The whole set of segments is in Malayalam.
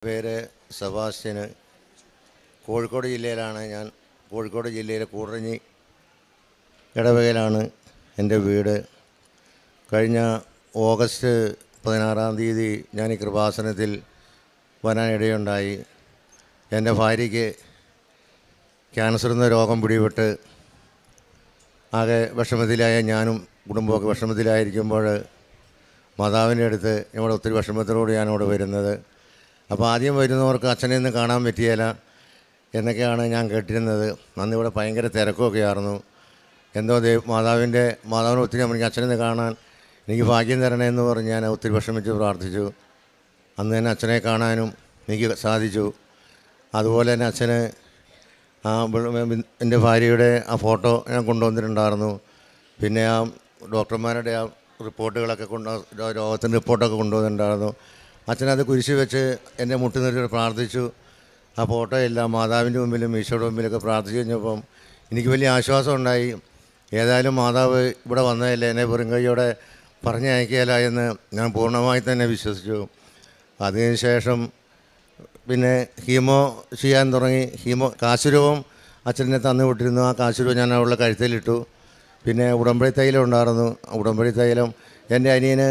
പേര് സെബാസ്റ്റ്യന്. കോഴിക്കോട് ജില്ലയിലാണ് ഞാൻ. കോഴിക്കോട് ജില്ലയിലെ കൂടരഞ്ഞി ഇടവകയിലാണ് എൻ്റെ വീട്. കഴിഞ്ഞ ഓഗസ്റ്റ് 16 ഞാൻ ഈ കൃപാസനത്തിൽ വരാനിടയുണ്ടായി. എൻ്റെ ഭാര്യയ്ക്ക് ക്യാൻസർ എന്ന രോഗം പിടിപെട്ട് ആകെ വിഷമത്തിലായ ഞാനും കുടുംബമൊക്കെ വിഷമത്തിലായിരിക്കുമ്പോൾ മാതാവിൻ്റെ അടുത്ത് ഇവിടെ ഒത്തിരി വിഷമത്തിലൂടെ ഞാനിവിടെ വരുന്നത്. അപ്പോൾ ആദ്യം വരുന്നവർക്ക് അച്ഛനെ ഒന്നും കാണാൻ പറ്റിയില്ല എന്നൊക്കെയാണ് ഞാൻ കേട്ടിരുന്നത്. അന്ന് ഇവിടെ ഭയങ്കര തിരക്കൊക്കെ ആയിരുന്നു. എന്തോ മാതാവിനെ ഒത്തിരി എനിക്ക് അച്ഛനെ കാണാൻ എനിക്ക് ഭാഗ്യം തരണേന്ന് പറഞ്ഞ് ഞാൻ ഒത്തിരി വിഷമിച്ച് പ്രാർത്ഥിച്ചു. അന്ന് തന്നെ അച്ഛനെ കാണാനും എനിക്ക് സാധിച്ചു. അതുപോലെ തന്നെ അച്ഛന് എൻ്റെ ഭാര്യയുടെ ആ ഫോട്ടോ ഞാൻ കൊണ്ടുവന്നിട്ടുണ്ടായിരുന്നു. പിന്നെ ആ ഡോക്ടർമാരുടെ ആ റിപ്പോർട്ടുകളൊക്കെ രോഗത്തിൻ്റെ റിപ്പോർട്ടൊക്കെ കൊണ്ടുവന്നിട്ടുണ്ടായിരുന്നു. അച്ഛനത് കുരിശ് വെച്ച് എൻ്റെ മുട്ടി നിർത്തി പ്രാർത്ഥിച്ചു. ആ ഫോട്ടോ എല്ലാം മാതാവിൻ്റെ മുമ്പിലും ഈശോയുടെ മുമ്പിലൊക്കെ പ്രാർത്ഥിച്ചു കഴിഞ്ഞപ്പം എനിക്ക് വലിയ ആശ്വാസം ഉണ്ടായി. ഏതായാലും മാതാവ് ഇവിടെ വന്നതല്ലേ, എന്നെ വെറും കൈയോടെ പറഞ്ഞയക്കുകയില്ല എന്ന് ഞാൻ പൂർണ്ണമായി തന്നെ വിശ്വസിച്ചു. അതിനുശേഷം പിന്നെ ഹീമോ ചെയ്യാൻ തുടങ്ങി. കാശുരൂപം അച്ഛനെ തന്നു വിട്ടിരുന്നു. ആ കാശുരൂപം ഞാൻ അവളുടെ കഴുത്തിലിട്ടു. പിന്നെ ഉടമ്പടി തൈലം ഉണ്ടായിരുന്നു. ഉടമ്പടി തൈലം എൻ്റെ അനിയന്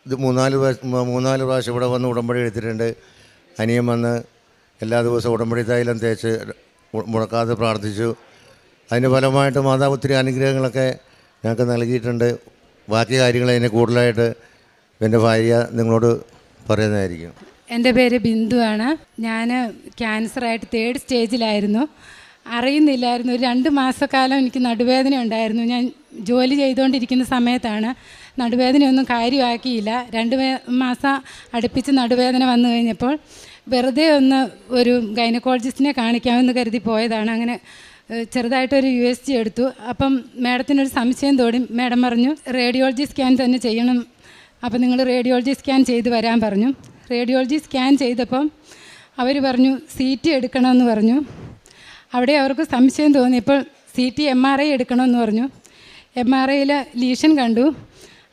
ഇത് മൂന്നാല് പ്രാവശ്യം ഇവിടെ വന്ന് ഉടമ്പടി എടുത്തിട്ടുണ്ട്. അനിയൻ വന്ന് എല്ലാ ദിവസവും ഉടമ്പടി തൈലം തേച്ച് മുടക്കാതെ പ്രാർത്ഥിച്ചു. അതിൻ്റെ ഫലമായിട്ട് മാതാവ് ഒത്തിരി അനുഗ്രഹങ്ങളൊക്കെ ഞങ്ങൾക്ക് നൽകിയിട്ടുണ്ട്. ബാക്കി കാര്യങ്ങൾ അതിനെ കൂടുതലായിട്ട് എൻ്റെ ഭാര്യ നിങ്ങളോട് പറയുന്നതായിരിക്കും. എൻ്റെ പേര് ബിന്ദുവാണ്. ഞാൻ ക്യാൻസറായിട്ട് 3rd സ്റ്റേജിലായിരുന്നു. അറിയുന്നില്ലായിരുന്നു. ഒരു 2 മാസക്കാലം എനിക്ക് നടുവേദന ഉണ്ടായിരുന്നു. ഞാൻ ജോലി ചെയ്തുകൊണ്ടിരിക്കുന്ന സമയത്താണ്. നടുവേദനയൊന്നും കാര്യമാക്കിയില്ല. 2 മാസം അടുപ്പിച്ച് നടുവേദന വന്നു കഴിഞ്ഞപ്പോൾ വെറുതെ ഒരു ഗൈനക്കോളജിസ്റ്റിനെ കാണിക്കാമെന്ന് കരുതി പോയതാണ്. അങ്ങനെ ചെറുതായിട്ടൊരു USG എടുത്തു. അപ്പം മാഡത്തിനൊരു സംശയം തോന്നി. മാഡം പറഞ്ഞു റേഡിയോളജി സ്കാൻ തന്നെ ചെയ്യണം, അപ്പം നിങ്ങൾ റേഡിയോളജി സ്കാൻ ചെയ്ത് വരാൻ പറഞ്ഞു. റേഡിയോളജി സ്കാൻ ചെയ്തപ്പം അവർ പറഞ്ഞു CT എടുക്കണമെന്ന് പറഞ്ഞു. അവിടെ അവർക്ക് സംശയം തോന്നിയപ്പോൾ CT MRI എടുക്കണമെന്ന് പറഞ്ഞു. MRIയിൽ ലീഷൻ കണ്ടു.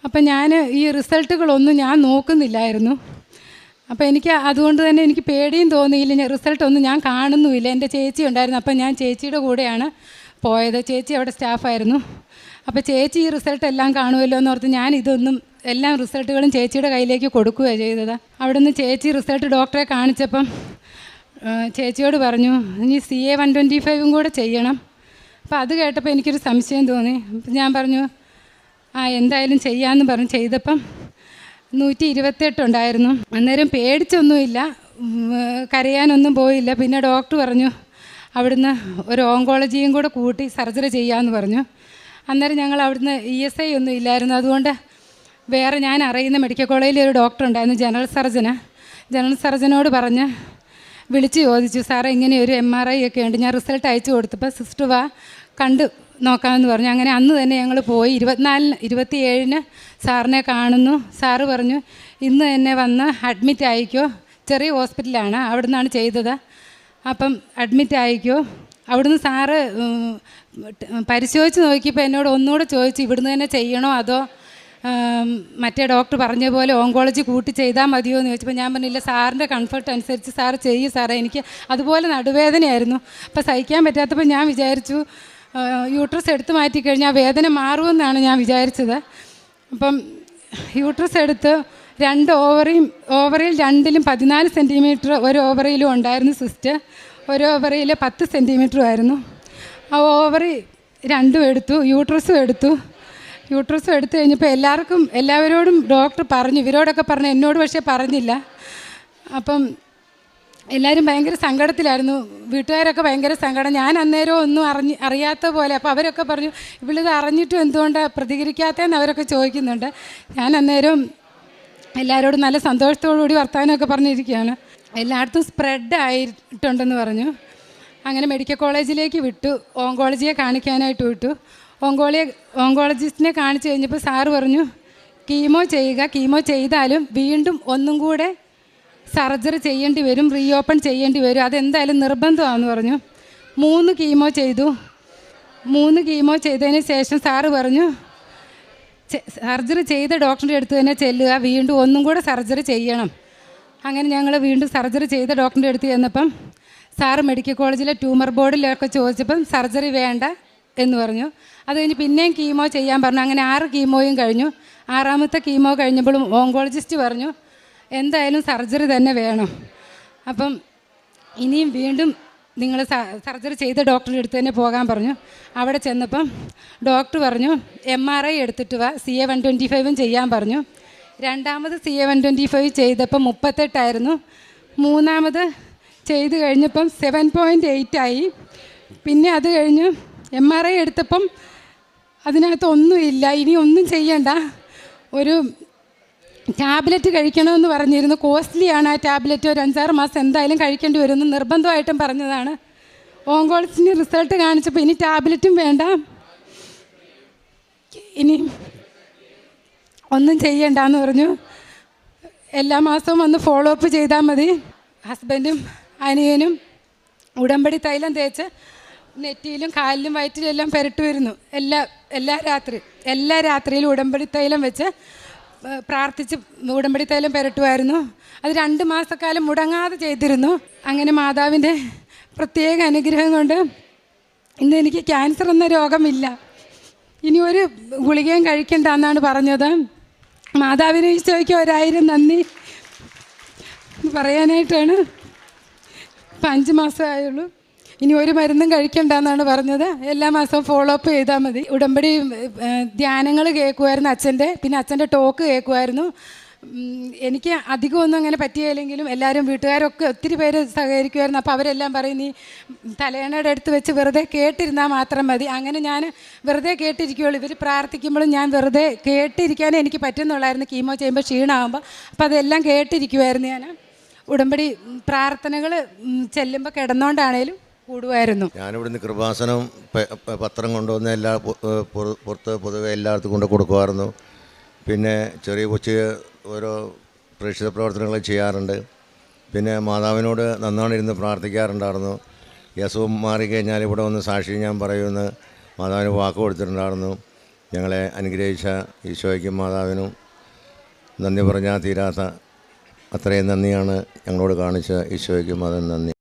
അപ്പം ഞാൻ ഈ റിസൾട്ടുകളൊന്നും ഞാൻ നോക്കുന്നില്ലായിരുന്നു. അപ്പോൾ എനിക്ക് അതുകൊണ്ട് തന്നെ എനിക്ക് പേടിയും തോന്നിയില്ല. റിസൾട്ടൊന്നും ഞാൻ കാണുന്നുമില്ല. എൻ്റെ ചേച്ചി ഉണ്ടായിരുന്നു. അപ്പം ഞാൻ ചേച്ചിയുടെ കൂടെയാണ് പോയത്. ചേച്ചി അവിടെ സ്റ്റാഫായിരുന്നു. അപ്പോൾ ചേച്ചി ഈ റിസൾട്ട് എല്ലാം കാണുമല്ലോ എന്നോർത്ത് ഞാൻ എല്ലാ റിസൾട്ടുകളും ചേച്ചിയുടെ കയ്യിലേക്ക് കൊടുക്കുകയാണ് ചെയ്തത്. അവിടെ നിന്ന് ചേച്ചി റിസൾട്ട് ഡോക്ടറെ കാണിച്ചപ്പം ചേച്ചിയോട് പറഞ്ഞു ഇനി CA 125 കൂടെ ചെയ്യണം. അപ്പോൾ അത് കേട്ടപ്പോൾ എനിക്കൊരു സംശയം തോന്നി. ഞാൻ പറഞ്ഞു എന്തായാലും ചെയ്യാമെന്ന് പറഞ്ഞു. ചെയ്തപ്പം 128 ഉണ്ടായിരുന്നു. അന്നേരം പേടിച്ചൊന്നുമില്ല, കരയാനൊന്നും പോയില്ല. പിന്നെ ഡോക്ടർ പറഞ്ഞു അവിടുന്ന് ഒരു ഓങ്കോളജിയും കൂടെ കൂട്ടി സർജറി ചെയ്യാമെന്ന് പറഞ്ഞു. അന്നേരം ഞങ്ങൾ അവിടുന്ന് ESI ഒന്നും ഇല്ലായിരുന്നു. അതുകൊണ്ട് വേറെ ഞാൻ അറിയുന്ന മെഡിക്കൽ കോളേജിൽ ഒരു ഡോക്ടർ ഉണ്ടായിരുന്നു, ജനറൽ സർജനോട് പറഞ്ഞ് വിളിച്ച് ചോദിച്ചു, സാറേ ഇങ്ങനെ ഒരു MRI ഒക്കെ ഉണ്ട്. ഞാൻ റിസൾട്ട് അയച്ചു കൊടുത്തപ്പോൾ സിസ്റ്റർ കണ്ട് നോക്കാമെന്ന് പറഞ്ഞു. അങ്ങനെ അന്ന് തന്നെ ഞങ്ങൾ പോയി. 27-ന് സാറിനെ കാണുന്നു. സാറ് പറഞ്ഞു ഇന്ന് തന്നെ വന്ന് അഡ്മിറ്റ് ആയിക്കോ. ചെറിയ ഹോസ്പിറ്റലാണ്, അവിടെ നിന്നാണ് ചെയ്തത്. അപ്പം അഡ്മിറ്റ് ആയിക്കോ. അവിടുന്ന് സാറ് പരിശോധിച്ച് നോക്കിയപ്പോൾ എന്നോട് ഒന്നുകൂടെ ചോദിച്ചു ഇവിടുന്ന് തന്നെ ചെയ്യണോ അതോ മറ്റേ ഡോക്ടർ പറഞ്ഞ പോലെ ഓങ്കോളജി കൂട്ടി ചെയ്താൽ മതിയോ എന്ന് ചോദിച്ചപ്പോൾ ഞാൻ പറഞ്ഞില്ല, സാറിൻ്റെ കംഫർട്ട് അനുസരിച്ച് സാറ് ചെയ്യും സാറേ. എനിക്ക് അതുപോലെ നടുവേദനയായിരുന്നു. അപ്പോൾ സഹിക്കാൻ പറ്റാത്തപ്പോൾ ഞാൻ വിചാരിച്ചു യൂട്രസ് എടുത്ത് മാറ്റിക്കഴിഞ്ഞാൽ വേദന മാറുമെന്നാണ് ഞാൻ വിചാരിച്ചത്. അപ്പം യൂട്രസ് എടുത്ത് 2 ഓവറിയിൽ 2ലും 14 സെൻറ്റിമീറ്റർ, ഒരു ഓവറിയിലും ഉണ്ടായിരുന്നു സിസ്റ്റ്. ഒരു ഓവറിയിൽ 10 സെൻറ്റിമീറ്ററും ആയിരുന്നു. ആ ഓവറി 2ഉം എടുത്തു, യൂട്രസും എടുത്തു കഴിഞ്ഞപ്പോൾ എല്ലാവരോടും ഡോക്ടർ പറഞ്ഞു, ഇവരോടൊക്കെ പറഞ്ഞു, എന്നോട് പക്ഷേ പറഞ്ഞില്ല. അപ്പം എല്ലാവരും ഭയങ്കര സങ്കടത്തിലായിരുന്നു. വീട്ടുകാരൊക്കെ ഭയങ്കര സങ്കടം. ഞാൻ അന്നേരം ഒന്നും അറിയാത്ത പോലെ. അപ്പോൾ അവരൊക്കെ പറഞ്ഞു ഇവളിത് അറിഞ്ഞിട്ടും എന്തുകൊണ്ടാണ് പ്രതികരിക്കാത്തതെന്ന് അവരൊക്കെ ചോദിക്കുന്നുണ്ട്. ഞാൻ അന്നേരം എല്ലാവരോടും നല്ല സന്തോഷത്തോടുകൂടി വർത്തമാനമൊക്കെ പറഞ്ഞിരിക്കുകയാണ്. എല്ലായിടത്തും സ്പ്രെഡ് ആയിട്ടുണ്ടെന്ന് പറഞ്ഞു. അങ്ങനെ മെഡിക്കൽ കോളേജിലേക്ക് വിട്ടു. ഓങ്കോളജിയെ കാണിക്കാനായിട്ട് വിട്ടു. ഓങ്കോളജിസ്റ്റിനെ കാണിച്ചു കഴിഞ്ഞപ്പോൾ സാറ് പറഞ്ഞു കീമോ ചെയ്യുക. കീമോ ചെയ്താലും വീണ്ടും ഒന്നും കൂടെ സർജറി ചെയ്യേണ്ടി വരും, റീഓപ്പൺ ചെയ്യേണ്ടി വരും, അതെന്തായാലും നിർബന്ധമാണെന്ന് പറഞ്ഞു. 3 കീമോ ചെയ്തു. 3 കീമോ ചെയ്തതിന് ശേഷം സാറ് പറഞ്ഞു സർജറി ചെയ്ത ഡോക്ടറിൻ്റെ അടുത്ത് തന്നെ ചെല്ലുക, വീണ്ടും ഒന്നും കൂടെ സർജറി ചെയ്യണം. അങ്ങനെ ഞങ്ങൾ വീണ്ടും സർജറി ചെയ്ത ഡോക്ടറിൻ്റെ അടുത്ത് ചെന്നപ്പം സാറ് മെഡിക്കൽ കോളേജിലെ ട്യൂമർ ബോർഡിലൊക്കെ ചോദിച്ചപ്പം സർജറി വേണ്ട എന്ന് പറഞ്ഞു. അത് കഴിഞ്ഞ് പിന്നെയും കീമോ ചെയ്യാൻ പറഞ്ഞു. അങ്ങനെ 6 കീമോയും കഴിഞ്ഞു. 6ാമത്തെ കീമോ കഴിഞ്ഞപ്പോഴും ഓങ്കോളജിസ്റ്റ് പറഞ്ഞു എന്തായാലും സർജറി തന്നെ വേണം. അപ്പം ഇനിയും വീണ്ടും നിങ്ങൾ സർജറി ചെയ്ത ഡോക്ടറുടെ അടുത്ത് തന്നെ പോകാൻ പറഞ്ഞു. അവിടെ ചെന്നപ്പം ഡോക്ടർ പറഞ്ഞു MRI എടുത്തിട്ട് വാ, CA-125 ചെയ്യാൻ പറഞ്ഞു. 2ാമത് CA-125 ചെയ്തപ്പം 38 3ാമത് ചെയ്ത് കഴിഞ്ഞപ്പം 7.8 ആയി. പിന്നെ അത് കഴിഞ്ഞ് MRI എടുത്തപ്പം അതിനകത്ത് ഒന്നുമില്ല. ഇനി ഒന്നും ചെയ്യണ്ട, ഒരു ടാബ്ലറ്റ് കഴിക്കണമെന്ന് പറഞ്ഞിരുന്നു. കോസ്റ്റ്ലിയാണ് ആ ടാബ്ലറ്റ്. ഒരു 5-6 മാസം എന്തായാലും കഴിക്കേണ്ടി വരുമെന്ന് നിർബന്ധമായിട്ടും പറഞ്ഞതാണ്. ഓങ്കോളജിസ്റ്റിന് റിസൾട്ട് കാണിച്ചപ്പോൾ ഇനി ടാബ്ലറ്റും വേണ്ട, ഇനി ഒന്നും ചെയ്യണ്ടെന്ന് പറഞ്ഞു. എല്ലാ മാസവും വന്ന് ഫോളോ അപ്പ് ചെയ്താൽ മതി. ഹസ്ബൻഡും അനിയനും ഉടമ്പടി തൈലം തേച്ച് നെറ്റിയിലും കാലിലും വയറ്റിലും എല്ലാം പുരട്ടുമായിരുന്നു. എല്ലാ രാത്രിയിലും ഉടമ്പടി തൈലം വെച്ച് പ്രാർത്ഥിച്ച് ഉടമ്പടി തൈലം പുരട്ടുമായിരുന്നു. അത് 2 മാസക്കാലം മുടങ്ങാതെ ചെയ്തിരുന്നു. അങ്ങനെ മാതാവിൻ്റെ പ്രത്യേക അനുഗ്രഹം കൊണ്ട് ഇന്ന് എനിക്ക് ക്യാൻസർ എന്ന രോഗമില്ല. ഇനി ഒരു ഗുളികയും കഴിക്കണ്ട എന്നാണ് പറഞ്ഞത്. മാതാവിനെ ഈശോയ്ക്ക് 1000 നന്ദി പറയാനായിട്ടാണ്. ഇപ്പം 5 മാസമായുള്ളൂ. ഇനി ഒരു മരുന്നും കഴിക്കണ്ടെന്നാണ് പറഞ്ഞത്. എല്ലാ മാസവും ഫോളോ അപ്പ് ചെയ്താൽ മതി. ഉടമ്പടി ധ്യാനങ്ങൾ കേൾക്കുമായിരുന്നു അച്ഛൻ്റെ. പിന്നെ അച്ഛൻ്റെ ടോക്ക് കേൾക്കുമായിരുന്നു. എനിക്ക് അധികമൊന്നും അങ്ങനെ പറ്റിയില്ലെങ്കിലും എല്ലാവരും വീട്ടുകാരൊക്കെ ഒത്തിരി പേര് സഹകരിക്കുമായിരുന്നു. അപ്പോൾ അവരെല്ലാം പറയും നീ തലയണയുടെ അടുത്ത് വെച്ച് വെറുതെ കേട്ടിരുന്നാൽ മാത്രം മതി. അങ്ങനെ ഞാൻ വെറുതെ കേട്ടിരിക്കുകയുള്ളൂ. ഇവർ പ്രാർത്ഥിക്കുമ്പോഴും ഞാൻ വെറുതെ കേട്ടിരിക്കാനേ എനിക്ക് പറ്റുന്നുള്ളായിരുന്നു. കീമോ ചെയ്യുമ്പോൾ ക്ഷീണമാകുമ്പോൾ അപ്പോൾ അതെല്ലാം കേട്ടിരിക്കുമായിരുന്നു. ഞാൻ ഉടമ്പടി പ്രാർത്ഥനകൾ ചെല്ലുമ്പോൾ കിടന്നുകൊണ്ടാണേലും കൂടുമായിരുന്നു. ഞാനിവിടുന്ന് കൃപാസനം പത്രം കൊണ്ടുവന്ന് പുറത്ത് പൊതുവെ എല്ലായിടത്തും കൊണ്ട് കൊടുക്കുമായിരുന്നു. പിന്നെ ചെറിയ കൊച്ചു ഓരോ പ്രേക്ഷിത പ്രവർത്തനങ്ങൾ ചെയ്യാറുണ്ട്. പിന്നെ മാതാവിനോട് നന്നായിട്ടിരുന്ന് പ്രാർത്ഥിക്കാറുണ്ടായിരുന്നു. ഈ അസുഖം മാറിക്കഴിഞ്ഞാൽ ഇവിടെ വന്ന് സാക്ഷി ഞാൻ പറയുമെന്ന് മാതാവിന് വാക്ക് കൊടുത്തിട്ടുണ്ടായിരുന്നു. ഞങ്ങളെ അനുഗ്രഹിച്ച ഈശോയ്ക്കും മാതാവിനും നന്ദി പറഞ്ഞാൽ തീരാത്ത അത്രയും നന്ദിയാണ് ഞങ്ങളോട് കാണിച്ച ഈശോയ്ക്കും മാതാവിന് നന്ദി.